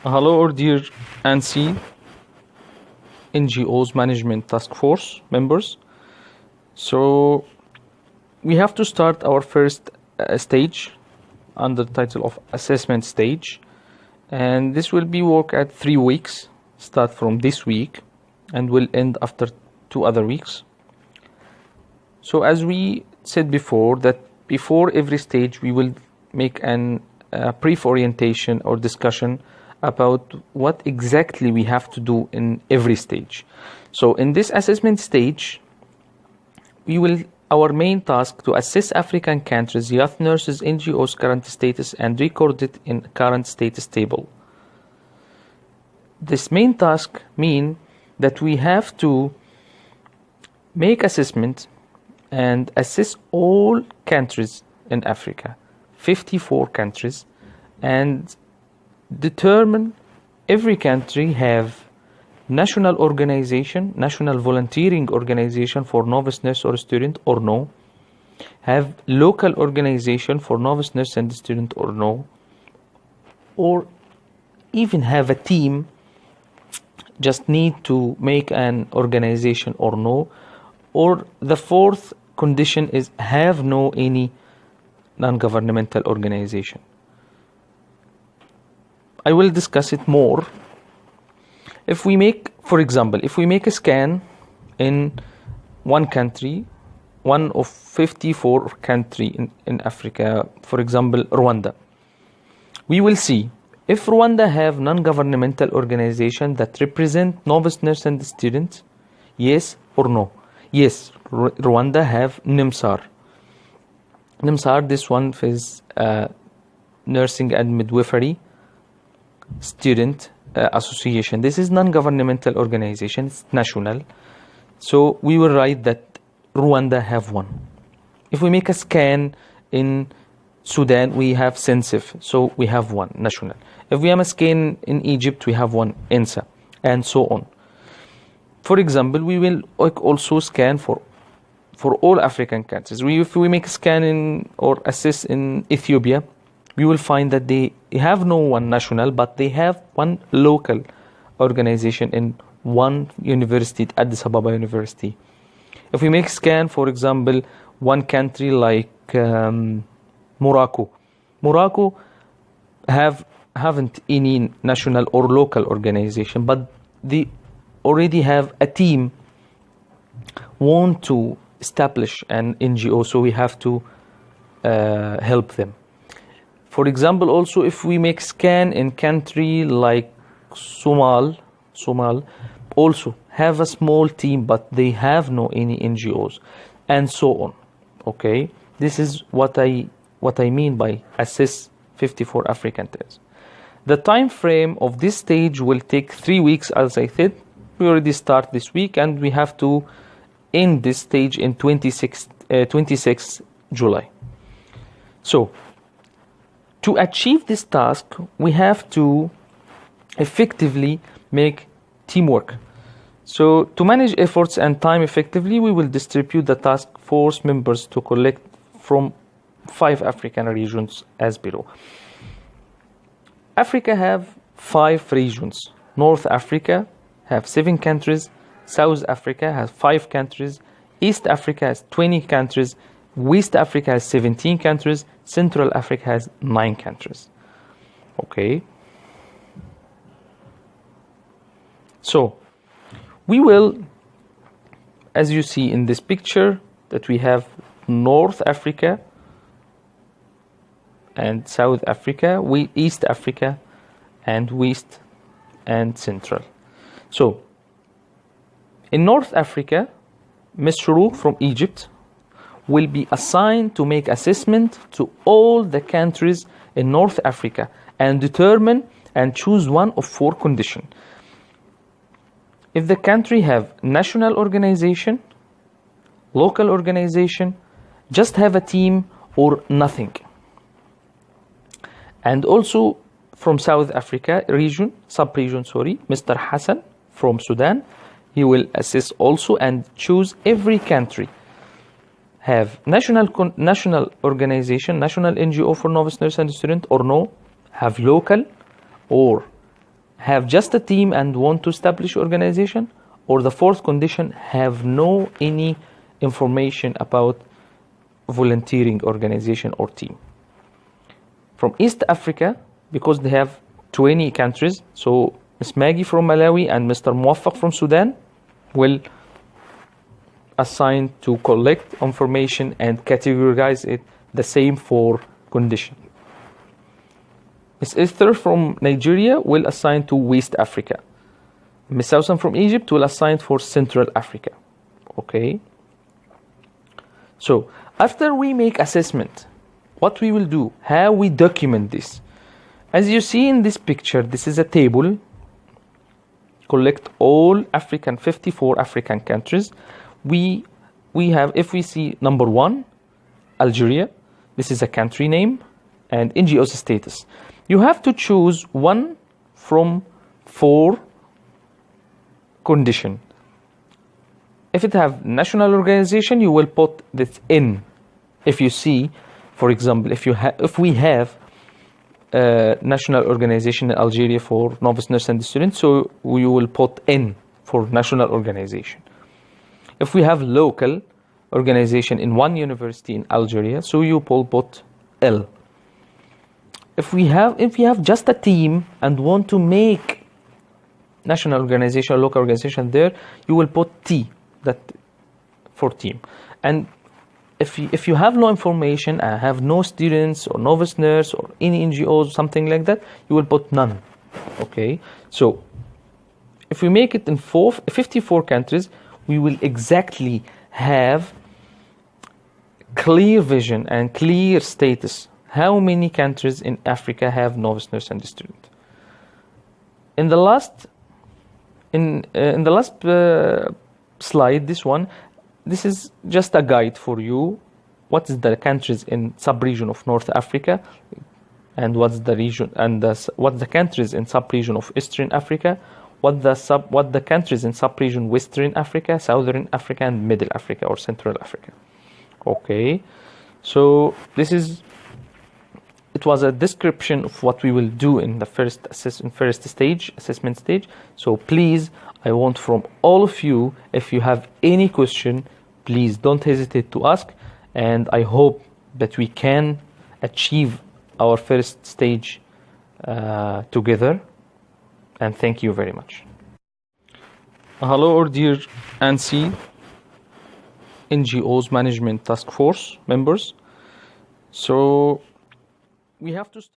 Hello, our dear ANNSI NGOs Management Task Force members. So we have to start our first stage under the title of assessment stage, and this will be work at 3 weeks, start from this week and will end after 2 other weeks. So as we said before, that before every stage we will make a brief orientation or discussion about what exactly we have to do in every stage. So in this assessment stage, our main task to assess African countries, youth nurses, NGOs current status and record it in current status table. This main task means that we have to make assessment and assess all countries in Africa, 54 countries, and determine every country have national organization, national volunteering organization for novice nurse or student or no, have local organization for novice nurse and student or no, or even have a team, just need to make an organization or no, or the fourth condition is have no any non-governmental organization. I will discuss it more. If we make, for example, if we make a scan in one country, one of 54 country in Africa, for example, Rwanda, we will see if Rwanda have non-governmental organization that represent novice nurse and students, yes or no. Yes, Rwanda have NIMSAR. NIMSAR, this one is Nursing and Midwifery Student Association. This is non-governmental organization, it's national. So we will write that Rwanda have one. If we make a scan in Sudan, we have SENSIF, so we have one, national. If we have a scan in Egypt, we have one, ANNSI, and so on. For example, we will also scan for all African countries. If we make a scan in or assess in Ethiopia, we will find that they have no one national, but they have one local organization in one university, Addis Ababa University. If we make scan, for example, one country like Morocco haven't any national or local organization, but they already have a team want to establish an NGO, so we have to help them. For example, also if we make scan in country like Somal also have a small team, but they have no any NGOs, and so on. Okay, this is what I mean by assess 54 African countries. The time frame of this stage will take 3 weeks, as I said. We already start this week, and we have to end this stage in 26 July. So to achieve this task, we have to effectively make teamwork. So to manage efforts and time effectively, we will distribute the task force members to collect from 5 African regions as below. Africa have 5 regions. North Africa have 7 countries. South Africa has 5 countries. East Africa has 20 countries. West Africa has 17 countries. Central Africa has 9 countries. Okay. So we will, as you see in this picture, that we have North Africa and South Africa, East Africa and West and Central. So in North Africa, Ms. Shuruk from Egypt will be assigned to make assessment to all the countries in North Africa and determine and choose one of 4 conditions. If the country have national organization, local organization, just have a team, or nothing. And also from South Africa sub-region, Mr. Hassan from Sudan, he will assess also and choose every country have national organization, national NGO for novice nurse and student or no, have local or have just a team and want to establish organization, or the fourth condition, have no any information about volunteering organization or team. From East Africa, because they have 20 countries, so Ms. Maggie from Malawi and Mr. Muwaffaq from Sudan will assign to collect information and categorize it the same for condition. Ms. Esther from Nigeria will assign to West Africa. Ms. Sausan from Egypt will assign for Central Africa. Okay. So after we make assessment, what we will do, how we document this. As you see in this picture, this is a table. Collect all 54 African countries. We have, if we see number 1, Algeria, this is a country name, and NGOs status. You have to choose one from 4 condition. If it have national organization, you will put this in. If you see, for example, if we have national organization in Algeria for novice nurse and students, so we will put N for national organization. If we have local organization in one university in Algeria, so you will put L. If we have just a team and want to make national organization or local organization there, you will put T, that for team. And if you have no information, have no students or novice nurse or any NGOs, something like that, you will put none. Okay, so if we make it in 54 countries, we will exactly have clear vision and clear status. How many countries in Africa have novice nurse and student? In the last slide, this is just a guide for you. What is the countries in sub-region of North Africa, and what's the region, and what the countries in sub-region of Eastern Africa, what the countries in sub-region Western Africa, Southern Africa, and Middle Africa or Central Africa. Okay, so it was a description of what we will do in the first assessment stage. So please, I want from all of you, if you have any question, please don't hesitate to ask, and I hope that we can achieve our first stage together, and thank you very much. Hello, our dear ANNSI NGOs Management Task Force members. So we have to